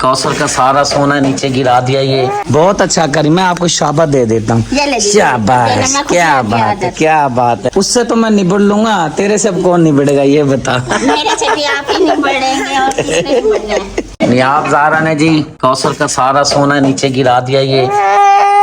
कौसर का सारा सोना नीचे गिरा दिया। ये बहुत अच्छा करी, मैं आपको शाबाश दे देता हूँ। शाबाश, क्या बात है, क्या बात है। उससे तो मैं निबड़ लूंगा, तेरे से कौन निबड़ेगा ये बता। मेरे से भी आप ही निबड़ेंगे और किसने निबड़ना है। नियाब ज़ारा ने जी कौसर का सारा सोना नीचे गिरा दिया।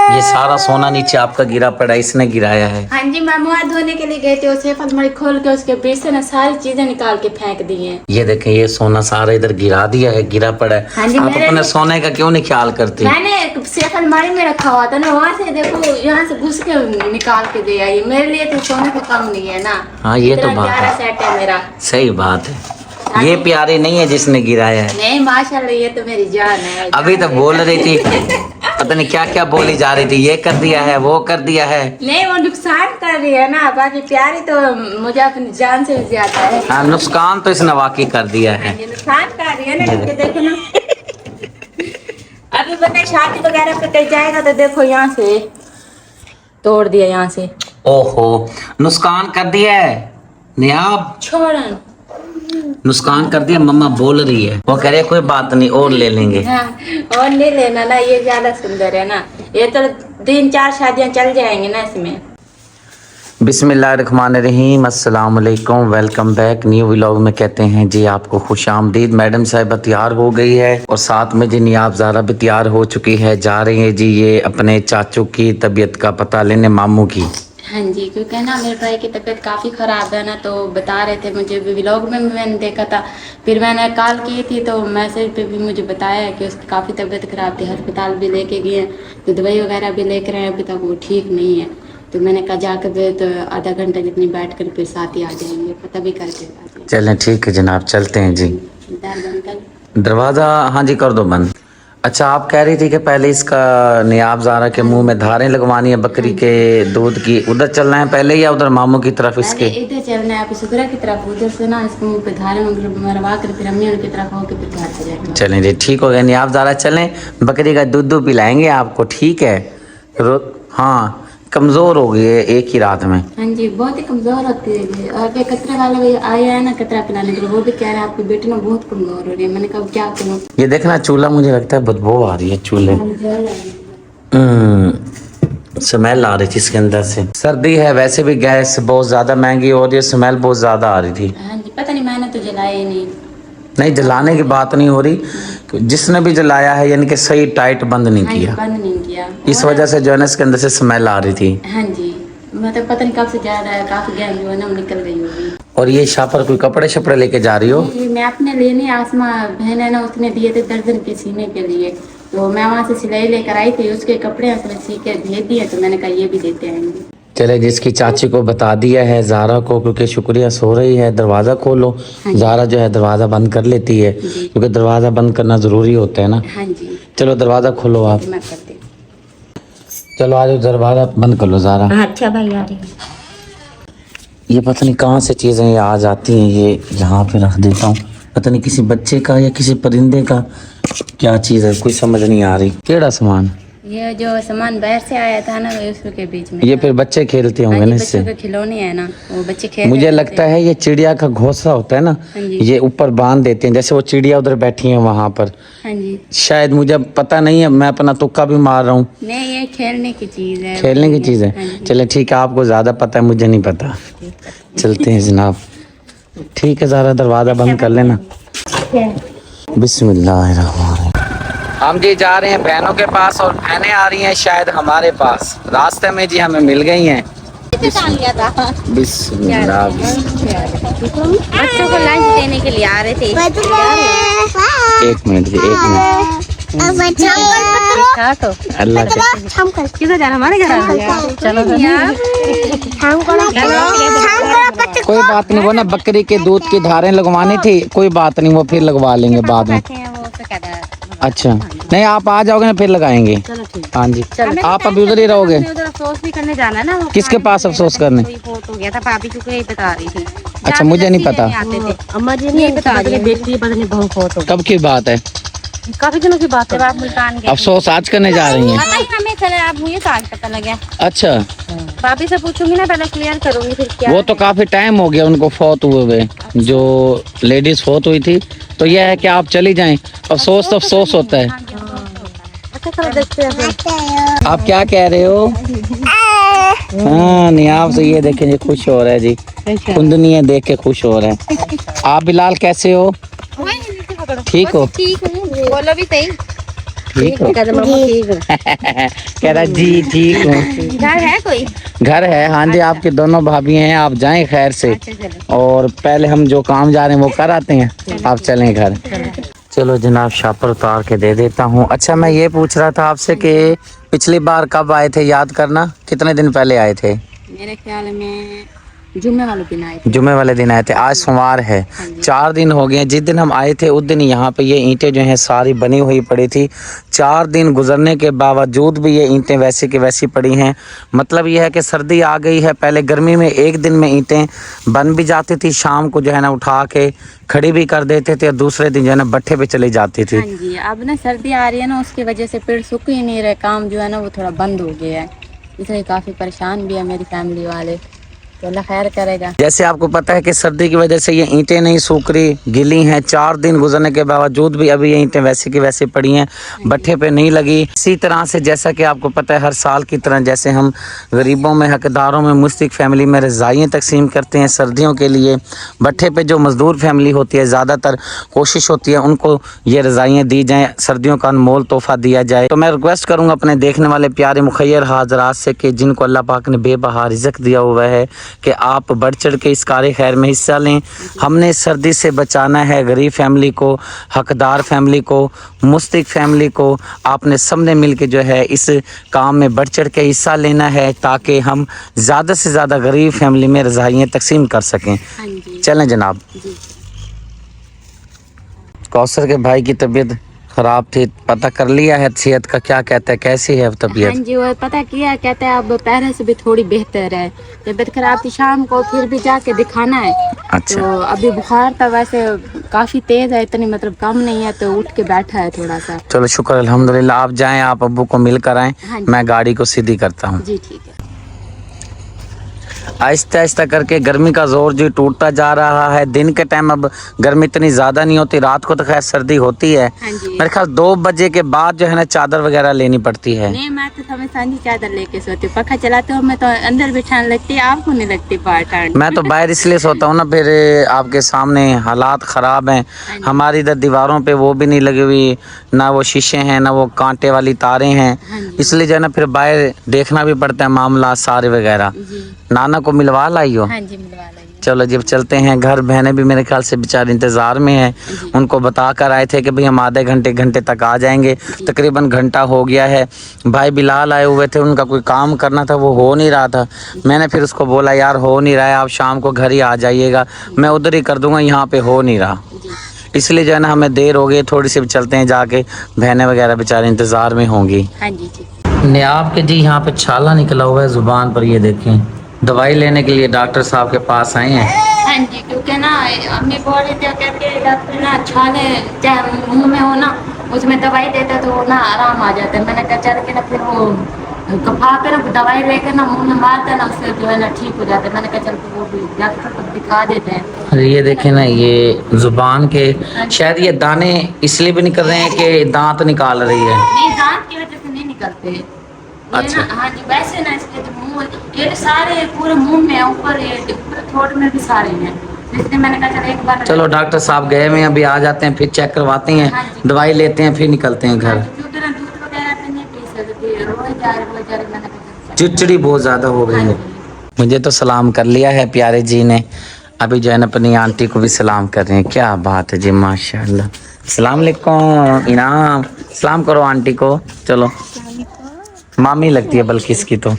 ये सारा सोना नीचे आपका गिरा पड़ा, इसने गिराया है। हाँ जी, मैं मुँह धोने के लिए गए थे, उसे अलमारी खोल के उसके बीच से ना सारी चीजें निकाल के फेंक दी हैं। ये देखें, ये सोना सारा इधर गिरा दिया है, गिरा पड़ा है। हाँ जी, आप अपने सोने का क्यों नहीं ख्याल करती? मैंने सेफ अलमारी में रखा हुआ था ना, वहाँ से देखो यहाँ से घुस के निकाल के दे आई। मेरे लिए तो सोने को कम नहीं है ना। हाँ ये तो बात है, सेट है मेरा। सही बात है। ये प्यारी नहीं है जिसने गिराया है। नहीं माशाल्लाह, ये तो मेरी जान है। अभी तो बोल रही थी, पता नहीं क्या क्या बोली जा रही थी, ये कर दिया है, वो कर दिया है। नहीं, वो नुकसान कर रही है ना, बाकी प्यारी तो मुझे अपनी जान से भी ज्यादा है। हाँ, नुकसान तो इसने वाकई कर दिया है। ये नुकसान कर रही है ना, क्योंकि देखो ना अभी बंदा शादी वगैरह पे कहीं जाएगा तो देखो यहाँ से तोड़ दिया, यहाँ से। ओहो, नुकसान कर दिया है नियाब, छोड़न नुकसान कर दिया। मम्मा बोल रही है, वो कह रही है कोई बात नहीं और ले लेंगे। हाँ, और ले लेना ना, ये ज्यादा सुंदर है ना। ये तो 3-4 शादियां चल जाएंगी ना इसमें। बिस्मिल्लाहिर्रहमानिर्रहीम, अस्सलाम वालेकुम, वेलकम बैक। न्यू व्लॉग में कहते हैं जी आपको खुशामदीद। मैडम साहिबा तैयार हो गई है और साथ में जी नियाब ज़ारा भी तैयार हो चुकी है। जा रही है जी ये अपने चाचू की तबीयत का पता लेने, मामू की। हाँ जी, क्योंकि ना मेरे भाई की तबीयत काफ़ी ख़राब है ना, तो बता रहे थे मुझे भी, व्लॉग में मैंने देखा था। फिर मैंने कॉल की थी तो मैसेज पे भी मुझे बताया कि उसकी काफ़ी तबीयत ख़राब थी। अस्पताल भी लेके गए हैं, तो दवाई वगैरह भी लेकर आए, अभी तक वो ठीक नहीं है। तो मैंने कहा जाकर तो आधा घंटा जितनी बैठ कर फिर साथ ही आ जाएंगे, पता भी करके। चलें ठीक है जनाब, चलते हैं जी। दरवाज़ा हाँ जी कर दो बंद। अच्छा, आप कह रही थी कि पहले इसका नियाब ज़ारा के मुंह में धारें लगवानी है बकरी के दूध की। उधर चलना है पहले या उधर मामू की तरफ इसके? इधर चलना है, आप सुगरा की तरफ, उधर से ना इसको मुंह पे धारें मरवा कर फिर अम्मी उनकी तरफ होकर फिर घर से जाएंगे। चलें जी ठीक हो गया नियाब ज़ारा, चलें बकरी का दूध पिलाएंगे आपको, ठीक है। हाँ, कमज़ोर हो गई है एक ही रात में। हाँ जी, बहुत ही कमज़ोर होती है। और कतरा वाला भी आया है ना कतरा पिलाने के लिए, वो भी कह रहा है आपकी बेटी ना बहुत कमज़ोर हो रही है। मैंने कहा क्या करूँ। ये देखना चूल्हा, मुझे लगता है बदबू आ रही है चूल्हे, स्मेल आ रही थी इसके अंदर से। सर्दी है, वैसे भी गैस बहुत ज़्यादा महंगी हो रही है, स्मेल बहुत ज़्यादा आ रही थी। हाँ जी, पता नहीं, मैंने तो जलाया ही नहीं, जलाने की बात नहीं हो रही, जिसने भी जलाया है यानी कि सही टाइट बंद नहीं किया। बंद नहीं किया, इस वजह से जो है ना इसके अंदर से स्मेल आ रही थी। हाँ जी, मतलब पता नहीं कब से जा रहा है, काफी गैस जो है ना निकल गई होगी। और ये शापर कोई कपड़े शपड़े लेके जा रही हो? मैं अपने लिए नहीं, आसमा बहन है ना, उसने दिए थे दर्जन के सीने के लिए, तो मैं वहाँ से सिलाई लेकर आई थी, उसके कपड़े उसने सी के भेज दिए, तो मैंने कहा ये भी देते आएंगे। चले, जिसकी चाची को बता दिया है ज़ारा को, क्योंकि शुक्रिया सो रही है, दरवाज़ा खोलो। ज़ारा जो है दरवाज़ा बंद कर लेती है, क्योंकि दरवाज़ा बंद करना ज़रूरी होता है ना। हाँ जी, चलो दरवाज़ा खोलो आप। मैं करती हूँ। चलो आज दरवाज़ा बंद कर लो ज़ारा। अच्छा भाई आ रही है। ये पता नहीं कहाँ से चीज़ें ये आ जाती हैं, ये यहाँ पे रख देता हूँ। पता नहीं किसी बच्चे का या किसी परिंदे का क्या चीज़ है, कोई समझ नहीं आ रही। केड़ा सामान? ये जो सामान बाहर से आया था ना, वो उसके बीच में। ये फिर बच्चे खेलते होंगे ना इससे? बच्चों के खिलौने हैं ना, वो बच्चे खेल। मुझे लगता है ये चिड़िया का घोंसला होता है ना, ये ऊपर बांध देते हैं, जैसे वो चिड़िया उधर बैठी है वहाँ पर। हाँ जी, शायद, मुझे पता नहीं है, मैं अपना तुक्का भी मार रहा हूँ। नहीं, ये खेलने की चीज है। खेलने की चीज़ है? चले ठीक है, आपको ज़्यादा पता है, मुझे नहीं पता। चलते हैं जनाब, ठीक है। ज़रा दरवाज़ा बंद कर लेना। बिस्मिल्लाहिर्रहमानिर्रहीम। हम जी जा रहे हैं बहनों के पास और बहनें आ रही हैं शायद हमारे पास। रास्ते में जी हमें मिल गई हैं। बिस्मिल्लाह। बच्चों को लंच देने के लिए आ रहे थे। एक मिनट जी, एक मिनट। अल्लाह के किधर जाना, हमारे घर चलो। कोई बात नहीं, वो ना बकरी के दूध की धारें लगवानी थी, कोई बात नहीं, वो फिर लगवा लेंगे बाद में। अच्छा, नहीं आप आ जाओगे ना फिर लगाएंगे। हाँ जी, आप अभी उधर ही रहोगे? अफसोस भी करने जाना है ना। किसके पास अफसोस करने? हो गया था, भाभी चुके यही बता रही थी। अच्छा, मुझे नहीं पता। अम्मा जी ने बता दिया, बेटी बदले बहुत फोटो। कब की बात है? काफी दिनों की बात है। आप मुल्तान गए, अफसोस आज करने जा रही हैं? पता ही हमें चले, आप मुझे तो आज पता लगा। अच्छा, भाभी से पूछूंगी ना, पहले क्लियर करूंगी फिर क्या। वो तो काफी टाइम हो गया उनको फौत हुए हुए, जो लेडीज फौत हुई थी तो यह है कि आप चली जाएं, अफसोस तो अफसोस होता है। अच्छा चलो देखते हैं फिर। आप क्या कह रहे हो? हाँ नियाब से ये देखें जी खुश हो रहा है जी, कुंदनी है देख के खुश हो रहा है। आप बिलाल कैसे हो? ठीक हो? बोलो भी सही। ठीक हो? कह रहा जी ठीक हूँ। घर है कोई? घर है हाँ जी, आपकी दोनों भाभी हैं, आप जाएं खैर से, और पहले हम जो काम जा रहे हैं वो कर आते हैं, आप चलें घर। चलो जनाब शापर उतार के दे देता हूँ। अच्छा मैं ये पूछ रहा था आपसे कि पिछली बार कब आए थे, याद करना कितने दिन पहले आए थे? मेरे ख्याल में जुम्मे वाले दिन आए थे। जुम्मे वाले दिन आए थे, आज सोमवार है, 4 दिन हो गए। जिस दिन हम आए थे उस दिन यहाँ पे ये ईंटें जो हैं सारी बनी हुई पड़ी थी। 4 दिन गुजरने के बावजूद भी ये ईंटें वैसी की वैसी पड़ी हैं। मतलब ये है कि सर्दी आ गई है। पहले गर्मी में एक दिन में ईंटें बन भी जाती थी, शाम को जो है ना उठा के खड़ी भी कर देते थे और दूसरे दिन जो है ना भट्ठे पे चली जाती थी। हाँ जी, अब ना सर्दी आ रही है ना, उसकी वजह से पेड़ सूख ही नहीं रहे, काम जो है ना वो थोड़ा बंद हो गया है, इसलिए काफ़ी परेशान भी है मेरी फैमिली वाले। तो अल्लाह खैर करेगा। जैसे आपको पता है कि सर्दी की वजह से ये ईंटें नहीं सूख रही, गिली हैं। 4 दिन गुजरने के बावजूद भी अभी ये ईंटें वैसी की वैसी पड़ी हैं, भट्ठे पे नहीं लगी। इसी तरह से जैसा कि आपको पता है हर साल की तरह जैसे हम गरीबों में, हकदारों में, मुस्तहिक फैमिली में रज़ाइयाँ तकसीम करते हैं सर्दियों के लिए, भट्ठे पे जो मज़दूर फैमिली होती है ज़्यादातर कोशिश होती है उनको ये रज़ाइयाँ दी जाएँ, सर्दियों का अनमोल तोहफ़ा दिया जाए। तो मैं रिक्वेस्ट करूँगा अपने देखने वाले प्यारे मुखैर हाज़रात से कि जिनको अल्लाह पाक ने बेबहा रिज़्क़ दिया हुआ है कि आप बढ़ चढ़ के इस कार खैर में हिस्सा लें। हमने सर्दी से बचाना है गरीब फैमिली को, हकदार फैमिली को, मुस्तहिक फैमिली को। आपने सबने मिल के जो है इस काम में बढ़ चढ़ के हिस्सा लेना है ताकि हम ज़्यादा से ज़्यादा गरीब फैमिली में रज़ाइयाँ तकसीम कर सकें। हाँ जी चलें जनाब। जी। कौसर के भाई की तबीयत ख़राब थी, पता कर लिया है सेहत का, क्या कहता है, कैसी है तबीयत? हाँ जी, वो पता किया, कहता है अब पहले से भी थोड़ी बेहतर है। तबीयत खराब थी, शाम को फिर भी जाके दिखाना है। अच्छा। तो अभी बुखार था, वैसे काफ़ी तेज़ है, इतनी मतलब कम नहीं है, तो उठ के बैठा है थोड़ा सा। चलो शुक्र अल्हम्दुलिल्लाह। आप जाएं, आप अब्बू को मिल कर आएँ, हाँ जी। मैं गाड़ी को सीधी करता हूँ। जी ठीक है। आहिस्ता आहिस्ता करके गर्मी का जोर जो टूटता जा रहा है। दिन के टाइम अब गर्मी इतनी ज़्यादा नहीं होती, रात को तो खैर सर्दी होती है। हाँ जी। मेरे ख्याल 2 बजे के बाद जो है ना चादर वगैरह लेनी पड़ती है। नहीं, मैं तो समय सांझी चादर लेके सोती हूँ, पखा चलाते हो मैं तो अंदर बिठाने लगती है, आपको नहीं लगती बाहर ठंड। मैं तो बाहर इसलिए सोता हूँ ना, फिर आपके सामने हालात ख़राब हैं। हमारी इधर दीवारों पे वो भी नहीं लगी हुई, ना वो शीशे हैं, ना वो कांटे वाली तारें हैं, हाँ जी। इसलिए जो है ना फिर बाहर देखना भी पड़ता है मामला सारे वगैरह। जी नाना को मिलवा लाई हो? हाँ जी, मिलवा लाइए। चलो जब चलते हैं घर। बहनें भी मेरे ख्याल से बेचारे इंतज़ार में हैं, उनको बता कर आए थे कि भाई हम आधे घंटे तक आ जाएंगे। तकरीबन घंटा हो गया है। भाई बिलाल आए हुए थे, उनका कोई काम करना था, वो हो नहीं रहा था। मैंने फिर उसको बोला यार हो नहीं रहा है, आप शाम को घर ही आ जाइएगा, मैं उधर ही कर दूंगा, यहाँ पे हो नहीं रहा। इसलिए जो है ना हमें देर हो गई थोड़ी सी, चलते हैं जाके, बहनें वगैरह बेचारे इंतज़ार में होंगी। हाँ जी जी। नियाब के जी यहाँ पे छाला निकला हुआ है ज़ुबान पर, ये देखें। दवाई लेने के लिए डॉक्टर साहब के पास आए हैं। हाँ जी, क्योंकि ना अम्मी बोल रही थी, कहते डॉक्टर ना छाले चाहे मुंह में हो ना, उसमें दवाई देते तो ना आराम आ जाता है। मैंने कहा चल के ना फिर वो कफा पे ना दवाई लेकर ना मुंह में मारते ना, उससे जो है ना ठीक हो जाता है। मैंने कहा चल वो भी डॉक्टर को दिखा देते हैं। अरे ये देखें ना, ये ज़ुबान के शायद ये दाने इसलिए भी निकल रहे हैं कि दांत निकाल रही है। नहीं, दांत की वजह से नहीं निकलते। अच्छा। ना, हाँ जी, वैसे ना इसके तो मुंह ये सारे पूरे मुंह में, ऊपर ये पूरे थ्रोट में भी सारे हैं, इसलिए मैंने कहा चलो एक बार। चलो डॉक्टर साहब गए हुए हैं, अभी आ जाते हैं, फिर चेक करवाते हैं, हाँ जी। दवाई लेते हैं, फिर निकलते हैं घर। क्योंकि ना दूध वगैरह तो नहीं पी सकती, रोज जा रहे मैंने कहा चिड़चिड़ी बहुत ज़्यादा हो गई है। मुझे तो सलाम कर लिया है प्यारे जी ने, अभी जो है ना अपनी आंटी को भी सलाम कर रहे हैं। क्या बात है जी, माशाल्लाह। अस्सलाम वालेकुम इनाम, सलाम करो आंटी को। चलो मामी लगती है बल्कि इसकी तो।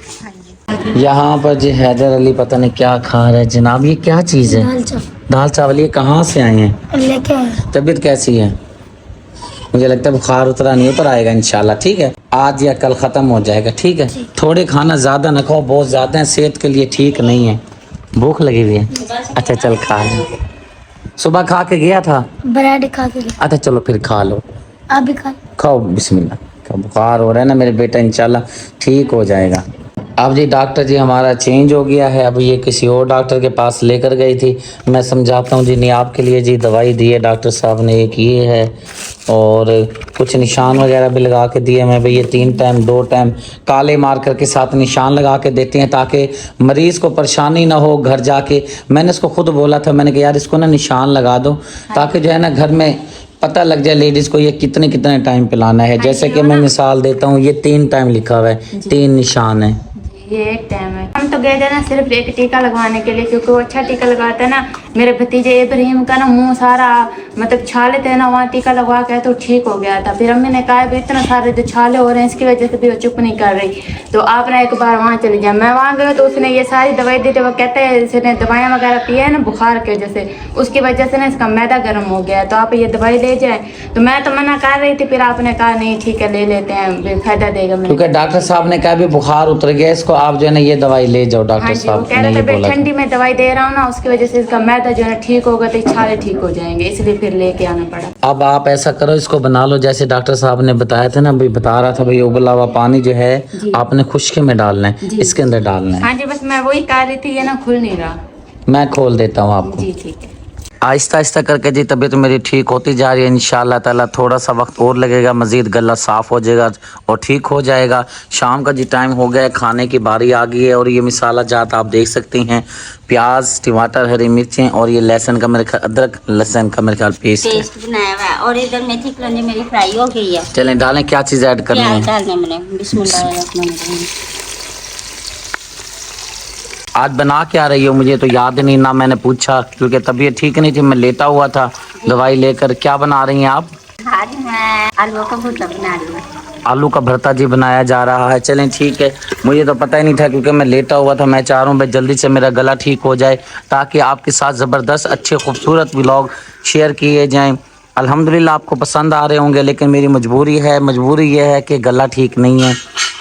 यहाँ पर जी हैदर अली पता नहीं क्या खा रहा है जनाब, ये क्या चीज़ है? दाल चावल। ये कहाँ से आए हैं? लेके आए। तबीयत कैसी है? मुझे लगता है बुखार उतरा नहीं, उतर आएगा इंशाल्लाह। ठीक है, आज या कल ख़त्म हो जाएगा। ठीक है, थोड़े खाना ज़्यादा न खाओ, बहुत ज़्यादा है सेहत के लिए ठीक नहीं है। भूख लगी हुई है? अच्छा चल खा लो, सुबह खा के गया था। ब्रेड खा के। अच्छा चलो फिर खा लो, आप भी खा। खाओ बिस्मिल्लाह। बुखार हो रहा है ना मेरे बेटा, इंशाल्लाह ठीक हो जाएगा। अब जी डॉक्टर जी हमारा चेंज हो गया है। अब ये किसी और डॉक्टर के पास लेकर गई थी। मैं समझाता हूँ जी। नहीं आपके लिए जी दवाई दी है डॉक्टर साहब ने, एक ये है और कुछ निशान वगैरह भी लगा के दिए। मैं भाई ये 3 टाइम 2 टाइम काले मार्कर के साथ निशान लगा के देते हैं ताकि मरीज़ को परेशानी ना हो घर जाके। मैंने इसको खुद बोला था, मैंने कहा यार इसको ना निशान लगा दो ताकि जो है ना घर में पता लग जाए लेडीज़ को ये कितने कितने टाइम पिलाना है। जैसे कि मैं मिसाल देता हूँ, ये 3 टाइम लिखा हुआ है, 3 निशान है। ये एक टाइम है। हम तो गए थे ना सिर्फ एक टीका लगवाने के लिए, क्योंकि वो अच्छा टीका लगाता है ना। मेरे भतीजे इब्राहिम का ना मुंह सारा मतलब छाले थे ना, वहाँ टीका लगवा के तो ठीक हो गया था। फिर अम्मी ने कहा भी इतना सारे जो छाले हो रहे हैं इसकी वजह से भी वो चुप नहीं कर रही, तो आप ना एक बार वहाँ चली जाए। मैं वहाँ गई तो उसने ये सारी दवाई दी थी। वो कहते हैं इसने दवाइयाँ वगैरह पिया है ना बुखार के वजह से, उसकी वजह से ना इसका मैदा गर्म हो गया है, तो आप ये दवाई ले जाए। तो मैं तो मना कर रही थी, फिर आपने कहा नहीं ठीक है ले लेते हैं, फायदा देगा। क्योंकि डॉक्टर साहब ने कहा भी बुखार उतर गया इसको, आप जो है ना ये दवाई ले जाओ। डॉक्टर साहब ने ये बोला ठंडी में दवाई दे रहा हूँ ना, उसकी वजह से इसका मैदा जो है ना ठीक होगा तो छाले ठीक हो जाएंगे, इसलिए फिर लेके आना पड़ा। अब आप ऐसा करो, इसको बना लो जैसे डॉक्टर साहब ने बताया था ना। भाई बता रहा था भाई उबला हुआ पानी जो है आपने खुश्क में डालना है, इसके अंदर डालना है। हाँ जी, बस मैं वही कर रही थी, ये ना खुल नहीं रहा। मैं खोल देता हूँ आपको। जी ठीक है। आहिस्ता आहिस्ता करके जी तबीयत मेरी ठीक होती जा रही है इंशाअल्लाह ताला। थोड़ा सा वक्त और लगेगा, मज़ीद गला साफ़ हो जाएगा और ठीक हो जाएगा। शाम का जी टाइम हो गया है, खाने की बारी आ गई है। और ये मसाला जात आप देख सकते हैं, प्याज टमाटर हरी मिर्चें और ये लहसुन का मेरे ख्याल अदरक लहसुन का मेरे ख्याल पेस्ट बनाया हुआ है। और इधर मेथी कलौंजी मेरी फ्राई हो गई है। चलें डालें, क्या चीज़ ऐड करनी है? डालने मैंने बिस्मिल्लाह। आज बना क्या रही हो? मुझे तो याद नहीं ना, मैंने पूछा क्योंकि तबीयत ठीक नहीं थी, मैं लेटा हुआ था दवाई लेकर। क्या बना रही हैं आप? आज मैं आलू का भुर्ता बना रही हूँ। आलू का भरता जी बनाया जा रहा है। चलें ठीक है, मुझे तो पता ही नहीं था क्योंकि मैं लेटा हुआ था। मैं चाह रहा हूँ भाई जल्दी से मेरा गला ठीक हो जाए ताकि आपके साथ ज़बरदस्त अच्छे खूबसूरत व्लॉग शेयर किए जाएं। अल्हम्दुलिल्लाह आपको पसंद आ रहे होंगे, लेकिन मेरी मजबूरी है। मजबूरी ये है कि गला ठीक नहीं है,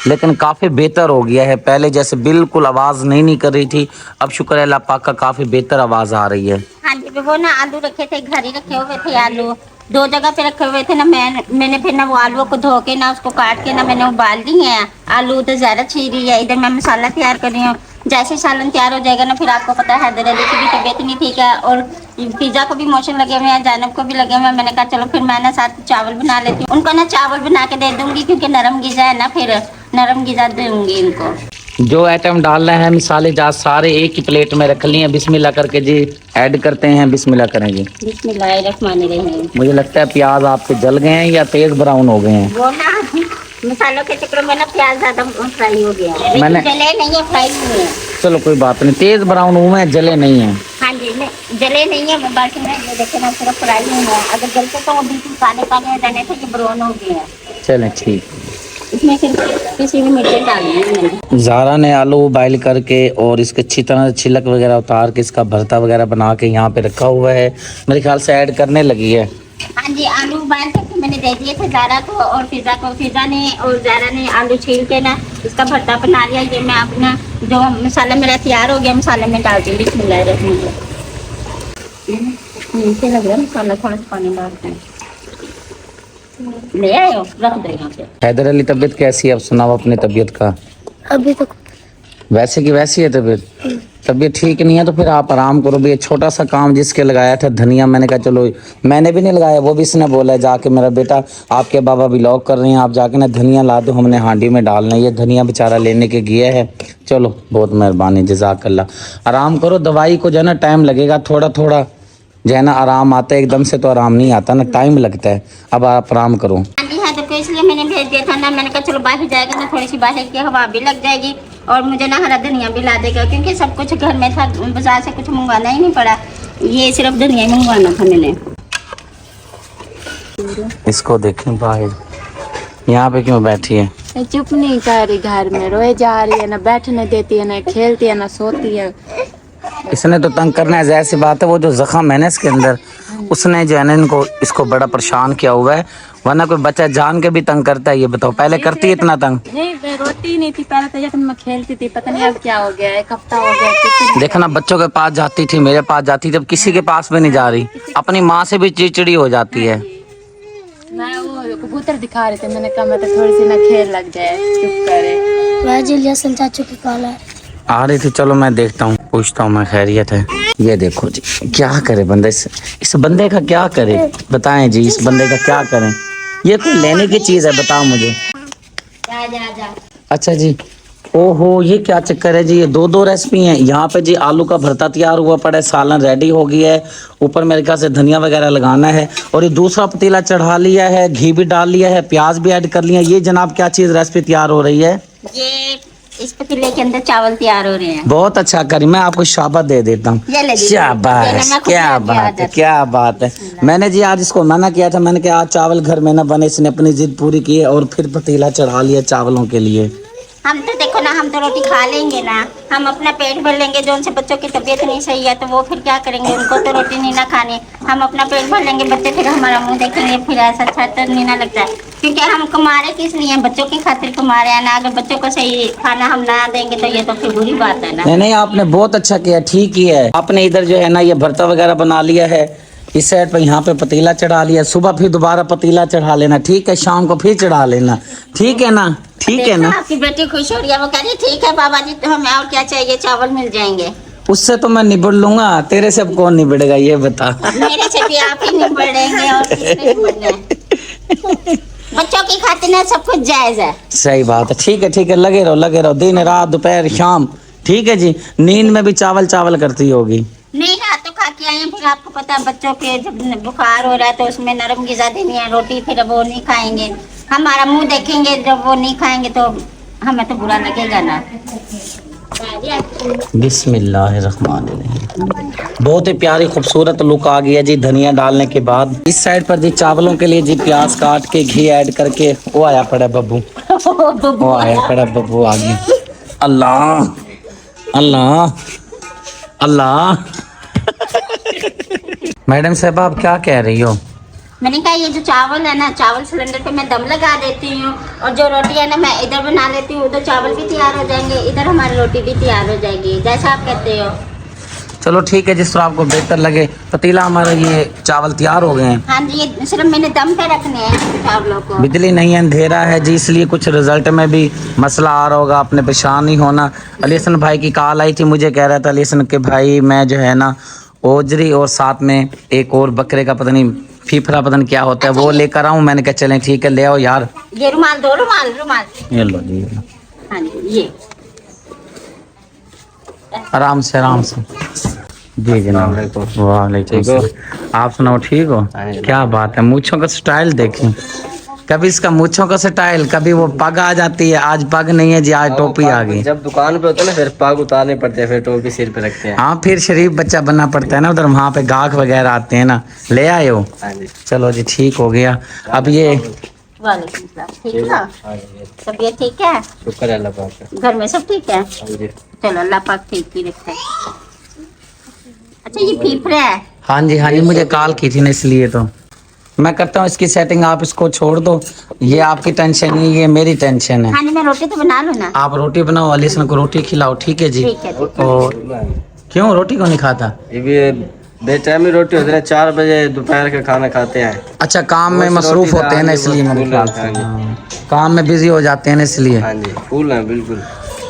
लेकिन काफ़ी बेहतर हो गया है। पहले जैसे बिल्कुल आवाज़ नहीं कर रही थी, अब शुक्र है अल्लाह पाक का काफ़ी बेहतर आवाज़ आ रही है। हाँ जी, वो ना आलू रखे थे, घर ही रखे हुए थे आलू, 2 जगह पे रखे हुए थे ना। मैंने फिर ना वो आलू को धो के ना उसको काट के ना मैंने उबाल दी है। आलू उधर ज़्यादा छीरी है, इधर मैं मसाला तैयार कर रही हूँ। जैसे सालन तैयार हो जाएगा ना, फिर आपको पता है हैदर अली की भी तबीयत नहीं ठीक है और पिज़्ज़ा को भी मोशन लगे हुए हैं, जानब को भी लगे हुए हैं। मैंने कहा चलो फिर मैं ना साथ चावल बना लेती हूँ। उनको ना चावल बना के दे दूँगी क्योंकि नरम ग़िज़ा है ना, फिर नरम ग़िज़ा दूँगी इनको। जो आइटम डालना है मिसाले जात सारे एक ही प्लेट में रख लिए हैं। बिस्मिल्लाह करके जी ऐड करते हैं। बिस्मिल्लाह करें जी। बिस्मिल्लाहिर्रहमानिर्रहीम। मुझे लगता है प्याज आपके जल गए हैं या तेज ब्राउन हो गए हैं। वो ना मसालों के चक्कर में ना प्याज ज़्यादा फ्राई हो गया है, मैंने जले नहीं है, फ्राई हुए हैं। चलो कोई बात नहीं, तेज ब्राउन हुए हैं, जले नहीं हैं। हाँ जी, नहीं जले नहीं है, बाकी ना ये देखे ना पूरा फ्राई हुए हैं। अगर जलते तो वो बिल्कुल काले काले हो जाने थे, ये ब्राउन हो गए हैं। चलें ठीक। इसमें फिर किसी भी मिर्ची डालनी है मैंने। ज़ारा ने आलू बॉयल करके और इसके अच्छी तरह छिलक वगैरह उतार के इसका भरता वगैरह बना के यहाँ पे रखा हुआ है। मेरे ख्याल से ऐड करने लगी है। हाँ जी, आलू उबाल के मैंने दे दिए थे ज़ारा को और फिज़ा को। फिज़ा ने और ज़ारा ने आलू छील के ना इसका भरता बना लिया। ये मैं अपना जो मसाला मेरा तैयार हो गया मसाले में डाल दूँगी। बिस्मिल्लाहिर्रहमानिर्रहीम। नीचे लग रहा है मसाला, थोड़ा सा पानी डालते हैं। ले आए हो, रख दो यहाँ पे। हैदर अली तबीयत कैसी है? अब सुनाओ अपनी तबीयत का। अभी तक वैसे की वैसी है तबीयत? तबीयत ठीक नहीं है तो फिर आप आराम करो। भी छोटा सा काम जिसके लगाया था धनिया, मैंने कहा चलो, मैंने भी नहीं लगाया, वो भी इसने बोला है जाके मेरा बेटा आपके बाबा व्लॉग कर रहे हैं, आप जाके ना धनिया ला दो, हमने हांडी में डालना है। ये धनिया बेचारा लेने के गया है। चलो बहुत मेहरबानी, जज़ाकल्लाह। आराम करो, दवाई को जो है ना टाइम लगेगा, थोड़ा थोड़ा जो है ना आराम आता है, एकदम से तो आराम नहीं आता ना, टाइम लगता है। अब आप आराम करो। तो इसलिए मैंने भेज दिया था ना। मैंने कहा चलो बाहर जाएगा ना, थोड़ी सी बाहर की हवा भी लग जाएगी और मुझे ना हरा धनिया भी ला देगा, क्योंकि सब कुछ घर में था, बाजार से कुछ मंगवाना ही नहीं पड़ा। ये सिर्फ धनिया मंगवाना था मैंने। इसको देखें बाहर, यहाँ पे क्यों बैठी है? चुप नहीं कर रही, घर में रोए जा रही है, ना बैठने देती है, ना खेलती है, ना सोती है। इसने तो तंग करना है, ज़ाहिर सी बात है। वो जो जख्म है ना इसके अंदर, उसने जो है ना इसको बड़ा परेशान किया हुआ है। वरना कोई बच्चा जान के भी तंग करता है? ये बताओ, पहले करती है इतना तंग? नहीं, मैं रोती नहीं थी पहले, तो जब मैं खेलती थी, पता नहीं अब क्या हो गया, एक हफ्ता हो गया। देखना, बच्चों के पास जाती थी, मेरे पास जाती थी, अब किसी के पास भी नहीं जा रही। अपनी माँ से भी चिड़चिड़ी हो जाती है। मैं वो कबूतर दिखा रहे थे, मैंने कहा मैं तो थोड़ी सी ना खेल लग जाए, चुप करे। वह जिलिया सन चाचू की कॉल है। आ रही थी, चलो मैं देखता हूँ, पूछता हूँ मैं, खैरियत है। ये देखो जी, क्या करे बंदे, इस बंदे का क्या करे, बताएं जी, इस बंदे का क्या करें। ये कोई लेने की चीज है, बताओ मुझे। जा अच्छा जी, ओहो ये क्या चक्कर है जी, ये दो दो रेसिपी हैं। यहाँ पे जी आलू का भरता तैयार हुआ पड़ा है, सालन रेडी हो गया है, ऊपर मेरे ख्याल से धनिया वगैरह लगाना है, और ये दूसरा पतीला चढ़ा लिया है, घी भी डाल लिया है, प्याज भी ऐड कर लिया। ये जनाब क्या चीज़ रेसिपी तैयार हो रही है? ये इस पतीले के अंदर चावल तैयार हो रहे हैं। बहुत अच्छा करी, मैं आपको शाबाश दे देता हूँ। शाबाश, क्या बात है, क्या बात है। मैंने जी आज इसको मना किया था, मैंने कहा आज चावल घर में ना बने, इसने अपनी जिद पूरी की है और फिर पतीला चढ़ा लिया चावलों के लिए। हम तो देखो ना, हम तो रोटी खा लेंगे ना, हम अपना पेट भर लेंगे। जो उनसे बच्चों की तबीयत नहीं सही है तो वो फिर क्या करेंगे, उनको तो रोटी नहीं ना खानी। हम अपना पेट भर लेंगे, बच्चे फिर हमारा मुंह देखेंगे, फिर ऐसा अच्छा तो नहीं ना लगता है। क्योंकि हम कमा रहे किस लिए, बच्चों की खातिर कमा रहे हैं ना। अगर बच्चों को सही खाना हम ना देंगे तो ये तो फिर बुरी बात है ना। नहीं नहीं, आपने बहुत अच्छा किया, ठीक ही है। आपने इधर जो है ना ये भरता वगैरह बना लिया है, इस साइड पर यहाँ पे पतीला चढ़ा लिया, सुबह फिर दोबारा पतीला चढ़ा लेना, ठीक है, शाम को फिर चढ़ा लेना, ठीक है ना, ठीक है ना। आपकी बेटी खुश हो रही है, वो कह रही ठीक है बाबा जी, तो हमें और क्या चाहिए, चावल मिल जाएंगे। उससे तो मैं निबड़ लूंगा, तेरे से अब कौन निबड़ेगा ये बता। मेरे से भी आप ही निबड़ेंगे और किसने निबड़ना है। बच्चों की खातिर ना सब कुछ जायज है। सही बात है, ठीक है, लगे रहो, दिन रात दोपहर शाम, ठीक है जी। नींद में भी चावल चावल करती होगी। नहीं रात तो खा के आए हैं, फिर आपको पता है बच्चों के जब बुखार हो रहा है तो उसमें नरम ग़िज़ा देनी है, रोटी फिर वो नहीं खाएंगे, हमारा मुंह देखेंगे, जब वो नहीं खाएंगे तो हमें तो बुरा लगेगा ना। बिस्मिल्लाहिर्रहमानिर्रहीम। बहुत ही प्यारी खूबसूरत लुक आ गया जी धनिया डालने के बाद। इस साइड पर जी चावलों के लिए जी प्याज काट के घी ऐड करके वो आया पड़ा बब्बू, वो आया पड़ा बब्बू आ गया। अल्लाह अल्लाह अल्लाह। मैडम साहब आप क्या कह रही हो? मैंने कहा ये जो चावल है ना, चावल सिलेंडर पे मैं दम लगा देती हूँ, और जो रोटी है ना मैं इधर बना लेती हूँ, उधर चावल भी तैयार हो जाएंगे, इधर हमारी रोटी भी तैयार हो जाएगी, जैसा आप कहते हो। चलो ठीक है, जिस तरह आपको बेहतर लगे। पतीला हमारा ये चावल तैयार हो गए हैं। हाँ जी, ये सिर्फ मैंने दम पे रखने हैं चावलों को। बिजली नहीं है, अंधेरा है जी, इसलिए कुछ रिजल्ट में भी मसला आ रहा होगा, आपने परेशान नहीं होना। अली हसन भाई की कॉल आई थी, मुझे कह रहा था अली हसन के भाई मैं जो है ना ओजरी और साथ में एक और बकरे का पता नहीं फीफड़ा पता नहीं क्या होता है वो लेकर आऊँ। मैंने कहा चलें ठीक है ले आओ यार। ये रुमाल दो, रुमाल ये लो जी, ये लो। हाँ जी, ये आराम से जी जनाब। वालेकुम सलाम। आप सुनाओ ठीक हो? क्या बात है, मूंछों का स्टाइल देखें, कभी इसका मूंछों का स्टाइल, कभी वो पग आ जाती है, आज पग नहीं है जी, आज टोपी आ गई। जब दुकान पे होता है ना फिर पग उतारने पड़ते हैं, फिर टोपी सिर पे रखते हैं। हाँ फिर शरीफ बच्चा बनना पड़ता है ना, उधर वहाँ पे गाहक वगैरह आते हैं ना। ले आए हो? हाँ जी। चलो जी ठीक हो गया। अब ये वालेकुम सलाम, ठीक है, तबीयत ठीक है, शुक्र है अल्लाह पाक का। घर में सब ठीक है? हाँ जी। चलो अल्लाह पाक ठीक ही रखे। अच्छा ये फीफड़ा है? हाँ जी मुझे कॉल की थी ना, इसलिए तो मैं करता हूँ इसकी सेटिंग, आप इसको छोड़ दो, ये आपकी टेंशन नहीं, ये मेरी टेंशन है। हाँ जी, मैं रोटी तो बना लूँ ना। आप रोटी बनाओ, अली हसन को रोटी खिलाओ, ठीक है जी। ठीक है, ठीक है। और क्यों रोटी क्यों नहीं खाता? ये भी बेटाइमी रोटी होती है, 4 बजे दोपहर का खाना खाते हैं। अच्छा काम में बस मसरूफ रोटी होते हैं ना, दाल, इसलिए बस मेरे फूल ख्याल है, से। हाँ हाँ, काम में बिजी हो जाते हैं ना इसलिए। हाँ जी, फूल है बिल्कुल।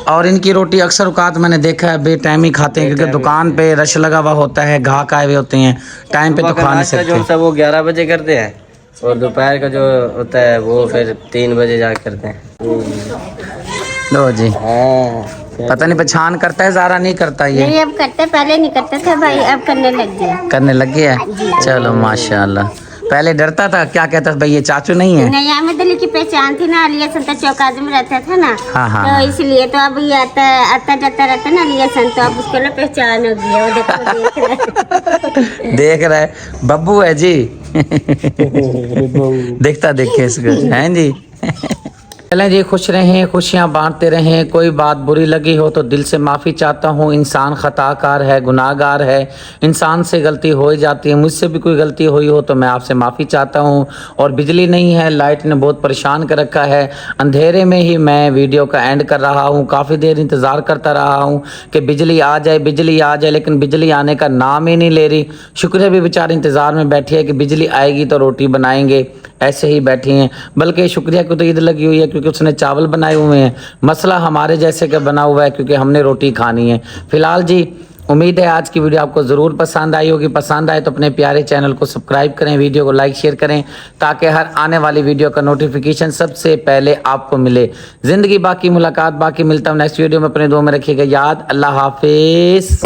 और इनकी रोटी अक्सर औकात मैंने देखा है बेटाइम ही खाते हैं, क्योंकि दुकान पे रश लगा हुआ होता है, गाहक आए हुए होते हैं, टाइम पे तो सुबह का खा नहीं नाश्ता जो सकते। होता है वो 11 बजे करते हैं, और दोपहर का जो होता है वो फिर 3 बजे जाकर करते हैं। लो जी, हाँ पता नहीं पहचान करता है, ज़ारा नहीं करता ये? नहीं अब करते, पहले नहीं करते थे भाई, अब करने लग गया। करने लग गया है, चलो माशाल्लाह। पहले डरता था, क्या कहता था भाई ये चाचू नहीं है? नहीं, अहमद अली की पहचान थी ना, अली हसन तो चौक आजम रहता था ना। हाँ, हाँ, तो हाँ। इसलिए तो अब ये आता जाता रहता ना अली हसन, तो अब उसको ना पहचान हो गई है, वो देखो देख रहा है बब्बू है जी। देखता देखे इसको हैं जी। चलें जी, खुश रहें, खुशियां बांटते रहें। कोई बात बुरी लगी हो तो दिल से माफ़ी चाहता हूँ। इंसान खताकार है, गुनाहगार है, इंसान से गलती हो ही जाती है। मुझसे भी कोई गलती हुई हो तो मैं आपसे माफ़ी चाहता हूँ। और बिजली नहीं है, लाइट ने बहुत परेशान कर रखा है। अंधेरे में ही मैं वीडियो का एंड कर रहा हूँ। काफ़ी देर इंतज़ार करता रहा हूँ कि बिजली आ जाए, बिजली आ जाए, लेकिन बिजली आने का नाम ही नहीं ले रही। शुक्र भी बेचारे इंतज़ार में बैठी है कि बिजली आएगी तो रोटी बनाएंगे, ऐसे ही बैठी हैं। बल्कि शुक्रिया को तो ईद लगी हुई है क्योंकि उसने चावल बनाए हुए हैं। मसला हमारे जैसे का बना हुआ है क्योंकि हमने रोटी खानी है। फिलहाल जी, उम्मीद है आज की वीडियो आपको ज़रूर पसंद आई होगी। पसंद आए तो अपने प्यारे चैनल को सब्सक्राइब करें, वीडियो को लाइक शेयर करें ताकि हर आने वाली वीडियो का नोटिफिकेशन सबसे पहले आपको मिले। ज़िंदगी बाकी, मुलाकात बाकी। मिलता हूँ नेक्स्ट वीडियो में। अपने दुआ में रखिएगा याद। अल्लाह हाफिज़।